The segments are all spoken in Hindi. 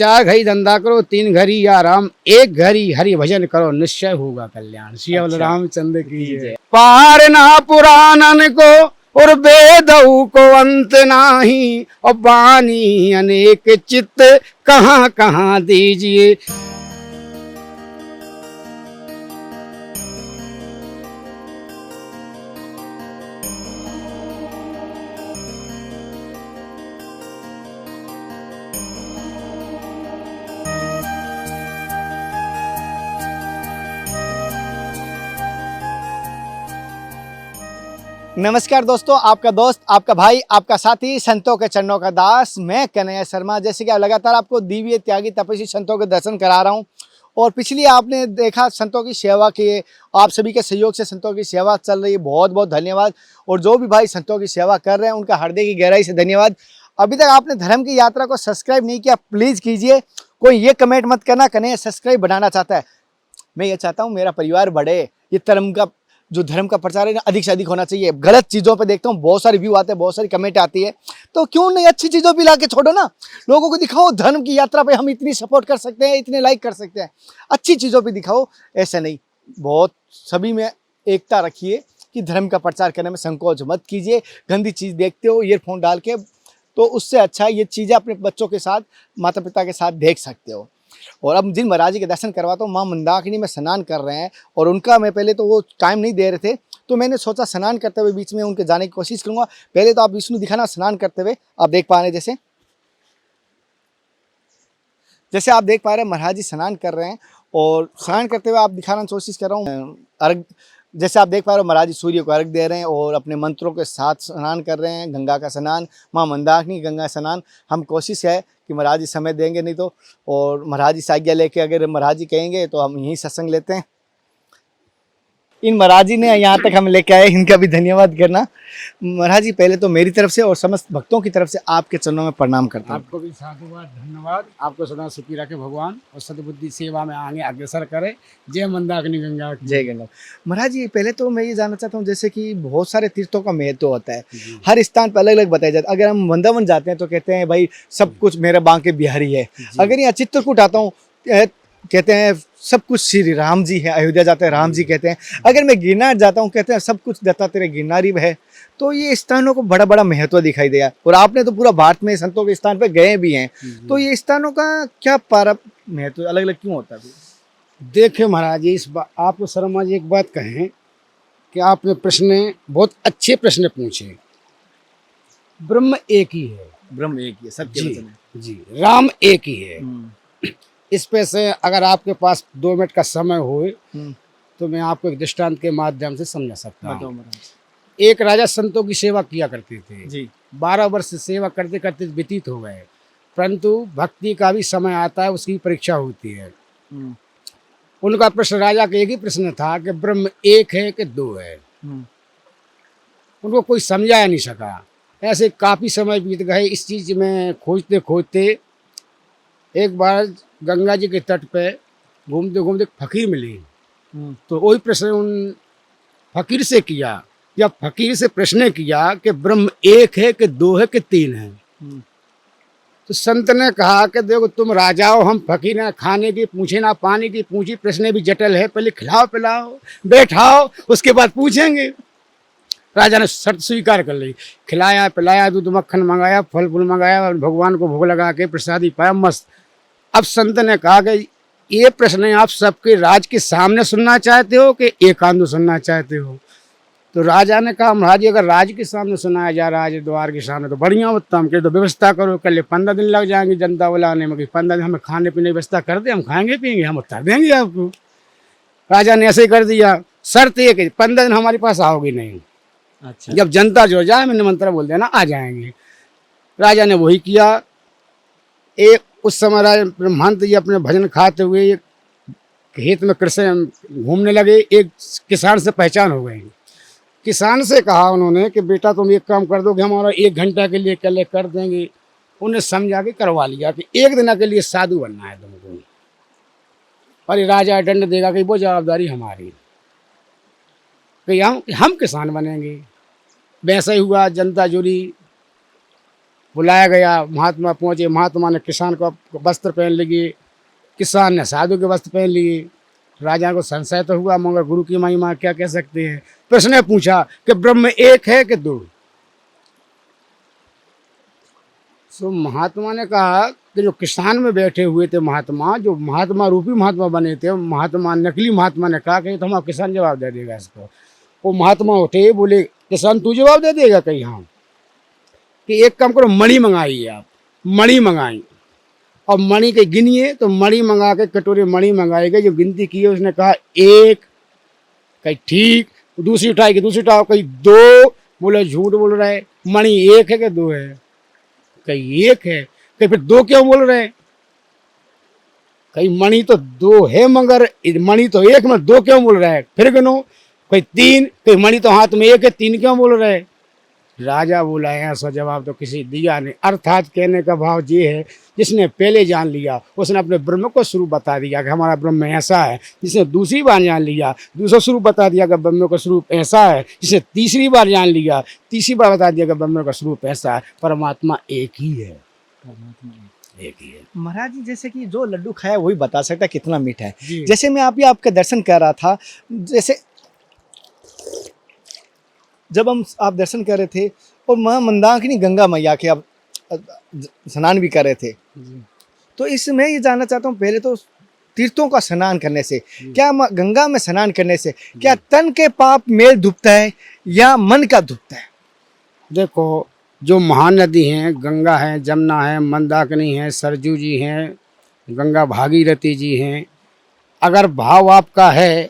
4 घड़ी धंधा करो, 3 घड़ी आराम, 1 घड़ी हरि भजन करो, निश्चय होगा कल्याण। श्री रामचंद्र की जय। पार ना पुराणन को और वेदऊ को अंत नाही, और वाणी अनेक चित्त कहाँ कहाँ दीजिए। नमस्कार दोस्तों, आपका दोस्त, आपका भाई, आपका साथी, संतों के चरणों का दास, मैं कन्हैया शर्मा। जैसे कि लगातार आपको दिव्य त्यागी तपस्वी संतों के दर्शन करा रहा हूं, और पिछली आपने देखा संतों की सेवा की, आप सभी के सहयोग से संतों की सेवा चल रही है। बहुत बहुत धन्यवाद। और जो भी भाई संतों की सेवा कर रहे हैं उनका हृदय की गहराई से धन्यवाद। अभी तक आपने धर्म की यात्रा को सब्सक्राइब नहीं किया, प्लीज़ कीजिए। कोई ये कमेंट मत करना कन्हैया सब्सक्राइब बनाना चाहता है। मैं ये चाहता हूँ मेरा परिवार बढ़े, ये धर्म का प्रचार है ना अधिक से अधिक होना चाहिए। गलत चीज़ों पे देखता हूँ बहुत सारे व्यू आते हैं, बहुत सारी कमेंट आती है, तो क्यों नहीं अच्छी चीज़ों पे ला के छोड़ो ना, लोगों को दिखाओ धर्म की यात्रा पे हम इतनी सपोर्ट कर सकते हैं, इतने लाइक कर सकते हैं। अच्छी चीज़ों पे दिखाओ, ऐसे नहीं। बहुत सभी में एकता रखिए कि धर्म का प्रचार करने में संकोच मत कीजिए। गंदी चीज़ देखते हो ईयरफोन डाल के, तो उससे अच्छा ये चीज़ें अपने बच्चों के साथ, माता पिता के साथ देख सकते हो। और अब जिन महाराज जी के दर्शन करवाता हूँ, माँ मंदाकिनी में स्नान कर रहे हैं, और उनका मैं पहले तो वो टाइम नहीं दे रहे थे, तो मैंने सोचा स्नान करते हुए बीच में उनके जाने की कोशिश करूँगा। पहले तो आप विष्णु दिखाना स्नान करते हुए, आप देख पा रहे हैं जैसे आप देख पा रहे हैं महाराज जी स्नान कर रहे हैं, और स्नान करते हुए आप दिखाना कोशिश कर रहा हूँ। अर्घ जैसे आप देख पा रहे हो महाराज जी सूर्य को अर्घ दे रहे हैं, और अपने मंत्रों के साथ स्नान कर रहे हैं। गंगा का स्नान, माँ मंदाकिनी गंगा स्नान। हम कोशिश है कि महाराज जी समय देंगे नहीं तो, और महाराज जी से आज्ञा लेके अगर महाराज जी कहेंगे तो हम यहीं सत्संग लेते हैं। इन महाराज जी ने यहाँ तक हम लेके आए, इनका भी धन्यवाद करना। महाराज जी पहले तो मेरी तरफ से और समस्त भक्तों की तरफ से आपके चरणों में प्रणाम करता हूँ। आपको भी साधुवाद, धन्यवाद। आपको सदा सुखी रखे भगवान, और सद्बुद्धि सेवा में आगे अग्रसर करे। जय मंदाकिनी गंगा की जय गंगा। महाराज जी पहले तो मैं ये जानना चाहता हूँ, जैसे कि बहुत सारे तीर्थों का महत्व होता है, हर स्थान पर अलग अलग बताया जाता है। अगर हम वृंदावन जाते हैं तो कहते हैं भाई सब कुछ मेरा बांके बिहारी है। अगर यहाँ चित्रकूट आता हूँ कहते हैं सब कुछ श्री राम जी है। अयोध्या जाते हैं राम जी कहते हैं। अगर मैं गिरनार जाता हूँ कहते हैं सब कुछ दत्ता तेरे गिरनारी है। तो ये स्थानों को बड़ा बड़ा महत्व दिखाई दिया, और आपने तो पूरा भारत में संतों के स्थान पे गए भी हैं, तो ये स्थानों का क्या महत्व अलग अलग क्यों होता है? देखिए महाराज जी, आपको शर्मा जी एक बात कहें कि आपने प्रश्न, बहुत अच्छे प्रश्न पूछे। ब्रह्म एक ही है, ब्रह्म एक ही है, सत्य वचन है जी, राम एक ही है। इस पे से अगर आपके पास 2 मिनट का समय हो तो मैं आपको एक दृष्टांत के माध्यम से समझा सकता हूँ। एक राजा संतों की सेवा किया करते थे जी। 12 वर्ष सेवा करते करते व्यतीत हो गए, परंतु भक्ति का भी समय आता है, उसकी परीक्षा होती है। उनका प्रश्न, राजा का एक ही प्रश्न था कि ब्रह्म एक है कि 2 है। उनको कोई समझा नहीं सका। ऐसे काफ़ी समय बीत गए इस चीज़ में खोजते खोजते। एक बार गंगा जी के तट पे घूमते घूमते फकीर मिली, तो वही प्रश्न उन फकीर से किया, या फकीर से प्रश्न किया कि ब्रह्म एक है कि 2 है कि 3 है। तो संत ने कहा कि देखो तुम राजा हो, हम फकीर हैं, खाने की पूछे ना पानी की पूछी, प्रश्न भी जटिल है, पहले खिलाओ पिलाओ बैठाओ उसके बाद पूछेंगे। राजा ने शर्त स्वीकार कर ली, खिलाया पिलाया, दूध मक्खन मंगाया, फल फूल मंगाया, और भगवान को भोग लगा के प्रसादी पाया, मस्त। अब संत ने कहा कि ये प्रश्न आप सबके राज के सामने सुनना चाहते हो कि एकांत सुनना चाहते हो? तो राजा ने कहा महाराज अगर राज के सामने सुनाया जा रहा है, द्वार के सामने, तो बढ़िया होता। हम कहे तो व्यवस्था करो, कल 15 दिन लग जाएंगे जनता बुलाने में, 15 दिन हमें खाने पीने की व्यवस्था कर दे, हम खाएंगे पियेंगे, हम उतार देंगे आपको। राजा ने ऐसे ही कर दिया। शर्त ये कि 15 दिन हमारे पास आओगी नहीं। अच्छा। जब जनता जो जाए मैं निमंत्रण बोल देना, आ जाएंगे। राजा ने वही किया। एक उस समय राजा ब्रह्मानंद जी अपने भजन खाते हुए एक खेत में कृष्ण घूमने लगे। एक किसान से पहचान हो गई। किसान से कहा उन्होंने कि बेटा तुम एक काम कर दो कि हमारा 1 घंटा के लिए कल कर देंगे। उन्हें समझा के करवा लिया कि 1 दिन के लिए साधु बनना है तुमको। और ये राजा दंड देगा कि वो जवाबदारी हमारी, कि हम किसान बनेंगे। वैसा ही हुआ, जनता जुड़ी। बुलाया गया, महात्मा पहुँचे, महात्मा ने किसान को वस्त्र पहन लिए, किसान ने साधु के वस्त्र पहन लिए। राजा को संशय तो हुआ, मगर गुरु की महिमा क्या कह सकते हैं। प्रश्न पूछा कि ब्रह्म एक है कि दो। तो महात्मा ने कहा कि जो किसान में बैठे हुए थे महात्मा, जो महात्मा रूपी महात्मा बने थे, महात्मा नकली महात्मा ने कहा कि तो हम किसान जवाब दे देगा इसको। वो महात्मा उठे, बोले किसान तू जवाब दे देगा? कहीं हाँ। कि एक काम करो, मणि मंगाइए आप। मणि मंगाई और मणि के गिनिए, तो मणि मंगा के कटोरे मणि मंगाए गए। जो गिनती की है उसने कहा एक, कहीं ठीक, दूसरी उठाई कि दूसरी उठाओ, कहीं दो, बोले झूठ बोल रहे, मणि एक है कि दो है? कहीं एक है, कहीं फिर दो क्यों बोल रहे? कहीं मणि तो दो है मगर मणि तो एक में दो क्यों बोल रहा है? फिर गिनो, कहीं तीन, कहीं मणि तो हाथ में एक है, तीन क्यों बोल रहे? राजा बोला ऐसा जवाब तो किसी दिया नहीं। अर्थात कहने का भाव ये है, जिसने पहले जान लिया उसने अपने ब्रह्म को स्वरूप बता दिया कि हमारा ब्रह्म ऐसा है। जिसने दूसरी बार जान लिया दूसरा स्वरूप बता दिया कि ब्रह्म का स्वरूप ऐसा है। जिसने तीसरी बार जान लिया तीसरी बार बता दिया कि ब्रह्म का स्वरूप ऐसा है। परमात्मा एक ही है, परमात्मा एक ही है। महाराज जी जैसे कि जो लड्डू खाया वही बता सकता है कितना मीठा है। जी। जैसे मैं अभी आपका दर्शन कर रहा था, जैसे जब आप दर्शन कर रहे थे और माँ मंदाकिनी गंगा मैया के आप स्नान भी कर रहे थे, तो इसमें ये जानना चाहता हूँ, पहले तो तीर्थों का स्नान करने से, क्या गंगा में स्नान करने से क्या तन के पाप मेल धुपता है या मन का धुपता है? देखो, जो महानदी हैं, गंगा है, जमुना है, मंदाकिनी है, सरजू जी हैं, गंगा भागीरथी जी हैं, अगर भाव आपका है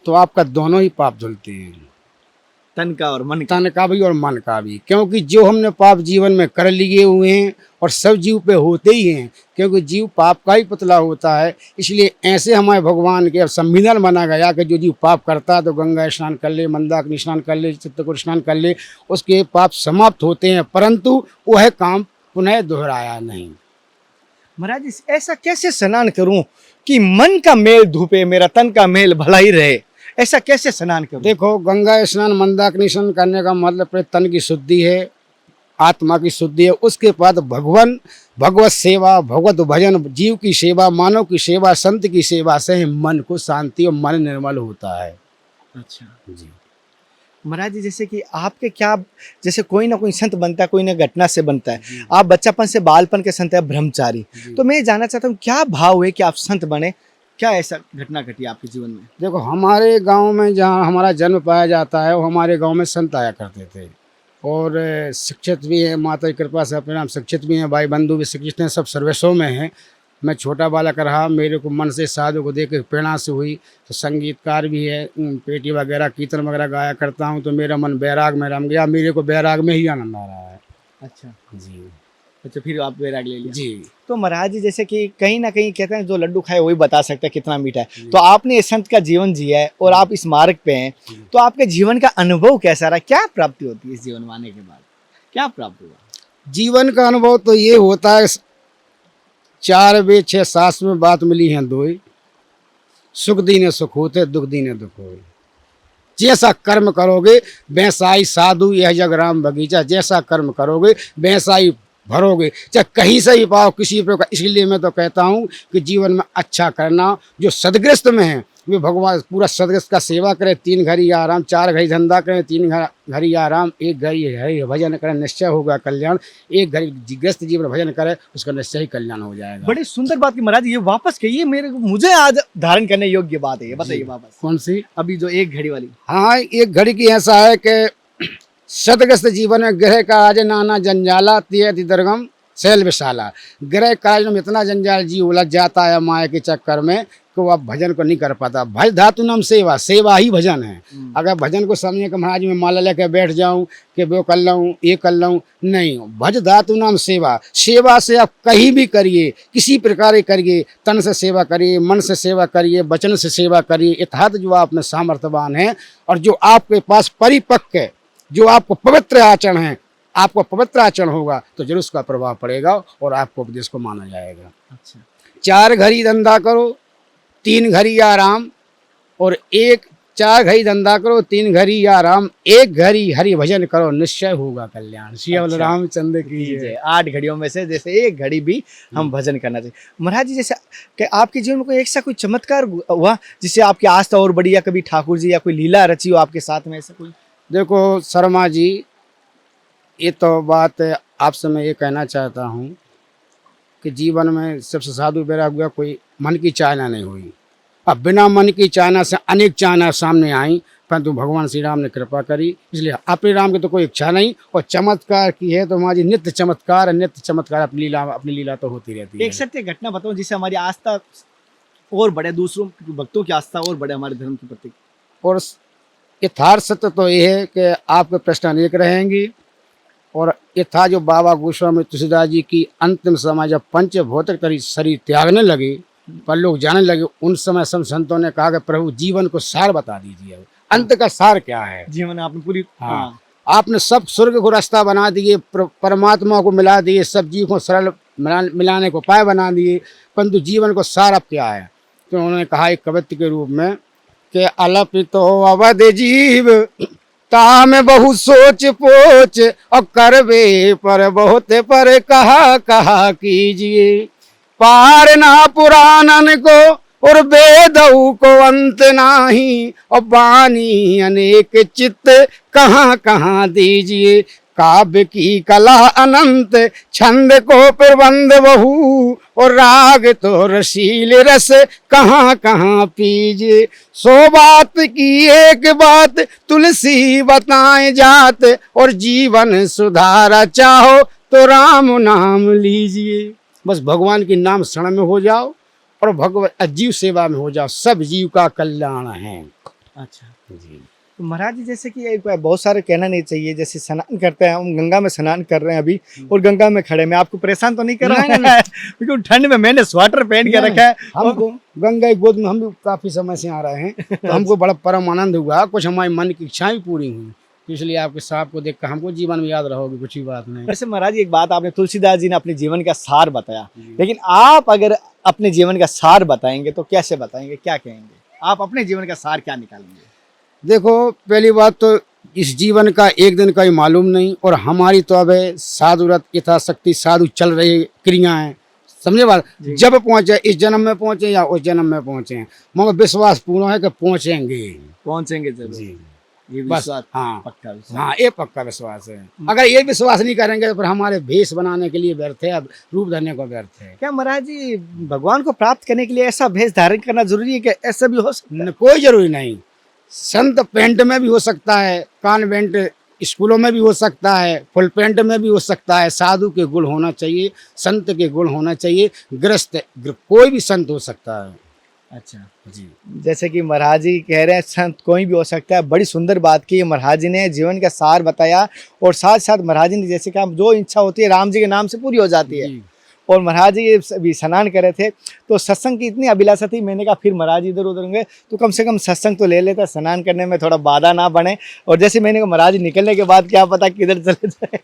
तो आपका दोनों ही पाप धुलते हैं, तन का और मन का। तन का भी और मन का भी। क्योंकि जो हमने पाप जीवन में कर लिए हुए हैं और सब जीव पे होते ही हैं, क्योंकि जीव पाप का ही पुतला होता है। इसलिए ऐसे हमारे भगवान के संविधान बना गया कि जो जीव पाप करता है तो गंगा स्नान कर ले, मंदाकिनी स्नान कर ले, चित्रकूट स्नान कर ले, उसके पाप समाप्त होते हैं, परंतु वह काम पुनः दोहराया नहीं। महाराज ऐसा कैसे स्नान करूं कि मन का मेल धूपे, मेरा तन का मेल भला ही रहे? ऐसा कैसे स्नान करूं? देखो, गंगा स्नान मंदाकिनी स्नान करने का मतलब तन की शुद्धि है, आत्मा की शुद्धि है। उसके बाद भगवत सेवा, भगवत भजन, जीव की सेवा, मानव की सेवा, संत की सेवा से ही मन को शांति और मन निर्मल होता है। अच्छा जी महाराज जी, जैसे कि आपके क्या, जैसे कोई ना कोई संत बनता है, कोई ना घटना से बनता है। आप बच्चापन से बालपन के संत है ब्रह्मचारी, तो मैं ये जानना चाहता हूँ क्या भाव है कि आप संत बने? क्या ऐसा घटना घटी आपके जीवन में? देखो, हमारे गांव में जहाँ हमारा जन्म पाया जाता है वो हमारे गांव में संत आया करते थे और शिक्षित भी हैं, माता की कृपा से अपने नाम शिक्षित भी हैं, भाई बंधु भी शिक्षित हैं, सब सर्विसों में हैं। मैं छोटा बालक रहा, मेरे को मन से साधु को देख के प्रेरणा से हुई। तो संगीतकार भी है, पेटी वगैरह कीर्तन वगैरह गाया करता हूँ, तो मेरा मन बैराग में रम गया, मेरे को बैराग में ही आनंद आ रहा है। अच्छा जी। अच्छा, फिर आप बैराग ले लिया? जी। तो महाराज जी जैसे कि कहीं ना कहीं कहते हैं जो लड्डू खाए वही बता सकता है कितना मीठा है। तो आपने इस संत का जीवन जिया है और आप इस मार्ग पे हैं, तो आपके जीवन का अनुभव कैसा रहा? क्या प्राप्ति होती है इस जीवन में आने के बाद? क्या प्राप्त हुआ? जीवन का अनुभव तो ये होता है, 4 वेद 6 शास्त्र में बात मिली है दो ही, सुख दीने सुख होते, दुख दीने दुख होते। जैसा कर्म करोगे वैसा ही साधु यह जग राम बगीचा, जैसा कर्म करोगे वैसा ही भरोगे, चाहे कहीं से ही पाओ किसी प्रकार। इसलिए मैं तो कहता हूँ कि जीवन में अच्छा करना, जो सदग्रस्त में है वे भगवान पूरा सदग्रस्त का सेवा करें, 3 घड़ी आराम, 4 घड़ी धंधा करें, 3 घड़ी आराम, 1 घड़ी है भजन करें, निश्चय होगा कल्याण। 1 घड़ी ग्रस्त जीवन भजन करे, उसका निश्चय ही कल्याण हो जाएगा। बड़ी सुंदर बात की महाराज, ये वापस कहिए, मुझे आज धारण करने योग्य बात है, ये बताइए वापस। कौन सी? अभी जो 1 घड़ी वाली। हाँ, 1 घड़ी की ऐसा है कि सदग्रस्त जीवन में ग्रह काज नाना जंजाला तियति दर्गम शैल विशाला। ग्रह काज में इतना जंजाल जीव उलझ जाता है माया के चक्कर में कि वो अब भजन को नहीं कर पाता। भज धातु नाम सेवा, सेवा ही भजन है। अगर भजन को समझे कि महाराज मैं माला लेकर बैठ जाऊं कि वो कर लूँ ये कर लूँ, नहीं। भज धातु नाम सेवा, सेवा से आप कहीं भी करिए, किसी प्रकार करिए, तन से सेवा करिए, मन से सेवा करिए, वचन से सेवा करिए, यथार्थ जो आप में सामर्थ्यवान है और जो आपके पास परिपक्व है, जो आपको पवित्र आचरण है, आपको पवित्र आचरण होगा तो जरूर उसका प्रभाव पड़ेगा और आपको उपदेश को माना जाएगा। अच्छा, 4 घड़ी धंधा करो, 3 घड़ी आराम और 1 4 घड़ी धंधा करो, 3 घड़ी आराम, 1 घड़ी हरि भजन करो, निश्चय होगा कल्याण। श्री अच्छा। रामचंद्र की जी, जय। 8 घड़ियों में से जैसे एक घड़ी भी हम भजन करना चाहिए। महाराज जी, जैसे कि आपके जीवन में कोई ऐसा कोई चमत्कार हुआ जिससे आपकी आस्था और बढ़ी, या कभी ठाकुर जी या कोई लीला रची हो आपके साथ में, ऐसा कोई? देखो शर्मा जी, ये तो बात आपसे मैं ये कहना चाहता हूँ कि जीवन में सबसे साधु वैराग्य हुआ, कोई मन की चाहना नहीं हुई। अब बिना मन की चाहना से अनेक चाहना सामने आई, परंतु भगवान श्री राम ने कृपा करी, इसलिए अपने राम की तो कोई इच्छा नहीं। और चमत्कार की है तो हमारी नित्य चमत्कार अपनी लीला तो होती रहती है। एक सत्य घटना बताओ जिससे हमारी आस्था और बढ़े, दूसरों भक्तों की आस्था और बढ़े हमारे धर्म के प्रति। और यथार्थ सत्य तो ये है कि आपके प्रश्न अनेक रहेंगे। और ये था जो बाबा गोस्वामी तुलसीदास जी की अंतिम समय जब पंच भौतिक तरी शरीर त्यागने लगे, पर लोग जानने लगे, उन समय सब संतों ने कहा कि प्रभु जीवन को सार बता दीजिए, अंत का सार क्या है। जीवन आपने पूरी, हाँ, आपने सब स्वर्ग को रास्ता बना दिए, परमात्मा को मिला दिए, सब जीव को सरल मिलाने को उपाय बना दिए, परंतु जीवन को सार अब क्या है। तो उन्होंने कहा एक कवित्व के रूप में कि अलपितो अवध जीव ताम बहु सोच पोच, और करवे पर बहुत पर कहा कीजिए, पार ना पुराणन को और वेदऊ को अंत नाही, और बानी अनेक चित्त कहाँ दीजिए, काव्य की कला अनंत छंद को प्रबंध बहु, और राग तो रसील रस कहाँ पीजिए, 100 बात की एक बात तुलसी बताए जात, और जीवन सुधारा चाहो तो राम नाम लीजिए। बस भगवान के नाम शरण में हो जाओ और भगवत जीव सेवा में हो जाओ, सब जीव का कल्याण है। अच्छा जी। तो महाराज जी, जैसे कि एक बहुत सारे कहना नहीं चाहिए, जैसे स्नान करते हैं, हम गंगा में स्नान कर रहे हैं अभी, और गंगा में खड़े, मैं आपको परेशान तो नहीं कर रहा हूँ क्योंकि ठंड में मैंने स्वेटर पहन के रखा है। हमको गंगा की गोद में हम भी काफी समय से आ रहे हैं, तो हमको बड़ा परम आनंद हुआ, कुछ हमारी मन की इच्छाएं पूरी हुई, तो इसलिए आपके साहब को देखकर हमको जीवन में याद रहोगे, कुछ ही बात नहीं। वैसे महाराज जी, एक बात आपने, तुलसीदास जी ने अपने जीवन का सार बताया, लेकिन आप अगर अपने जीवन का सार बताएंगे तो कैसे बताएंगे, क्या कहेंगे आप, अपने जीवन का सार क्या निकालेंगे? देखो पहली बात तो इस जीवन का एक दिन का ही मालूम नहीं, और हमारी तो अब साधुरत यथाशक्ति साधु चल रही क्रियाएं, समझे बात, जब पहुंचे, इस जन्म में पहुंचे या उस जन्म में पहुंचे, मगर विश्वास पूर्ण है कि पहुंचेंगे जरूर जी। ये बस विश्वास, हाँ, पक्का विश्वास। हाँ, ये पक्का विश्वास है। अगर ये विश्वास नहीं करेंगे तो फिर हमारे भेष बनाने के लिए व्यर्थ है, अब रूप धरने को व्यर्थ है। क्या महाराज जी, भगवान को प्राप्त करने के लिए ऐसा भेष धारण करना जरूरी है कि ऐसा भी हो सकता है? कोई जरूरी नहीं, संत पेंट में भी हो सकता है, कॉन्वेंट स्कूलों में भी हो सकता है, फुल पेंट में भी हो सकता है। साधु के गुण होना चाहिए, संत के गुण होना चाहिए, गृहस्थ कोई भी संत हो सकता है। अच्छा जी, जैसे कि महाराज जी कह रहे हैं संत कोई भी हो सकता है, बड़ी सुंदर बात की महाराज जी ने, जीवन का सार बताया, और साथ साथ महाराज जी ने जैसे कहा जो इच्छा होती है राम जी के नाम से पूरी हो जाती है। और महाराज जी भी स्नान कर रहे थे तो सत्संग की इतनी अभिलाषा थी, मैंने कहा फिर महाराज जी इधर उधर होंगे तो कम से कम सत्संग तो ले लेता, स्नान करने में थोड़ा बाधा ना बने। और जैसे मैंने कहा महाराज जी निकलने के बाद क्या पता किधर चले जाए,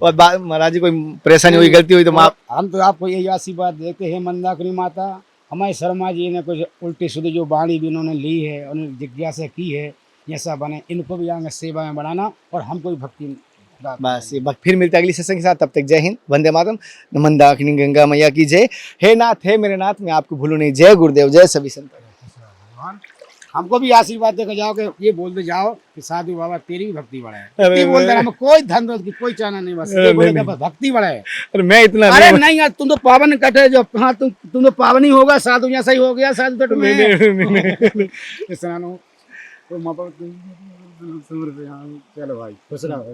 और महाराज जी कोई परेशानी हुई, गलती हुई तो हम तो आपको यही आशीर्वाद देते हैं मंदाकिनी माता, हमारे शर्मा जी ने कुछ उल्टी सीधी जो वाणी भी उन्होंने ली है, उन्होंने जिज्ञासा की है, जैसा बने इनको भी आगे सेवा में बनाना, और हमको भी भक्ति। बस ये फिर मिलते हैं अगली सत्संग के साथ, तब तक जय हिंद, वंदे मातरम, मंदाकिनी गंगा मैया की जय। हे नाथ, हे मेरे नाथ, मैं आपको भूलूं नहीं। जय गुरुदेव, जय सभी संत। हमको भी आशीर्वाद देकर जाओ कि ये बोलते जाओ कि साधु बाबा तेरी भी भक्ति बढ़ाए, भक्ति बोलते हैं, हमें कोई धन दौलत की कोई चाहना नहीं, बस ये बोले कि भक्ति बढ़ाए। अरे मैं इतना अरे नहीं यार, तुम तो पावन कट है जो, हाँ तुम तो पावन ही होगा, साधु जैसा ही हो गया साधु तट में। चलो भाई खुश रहो।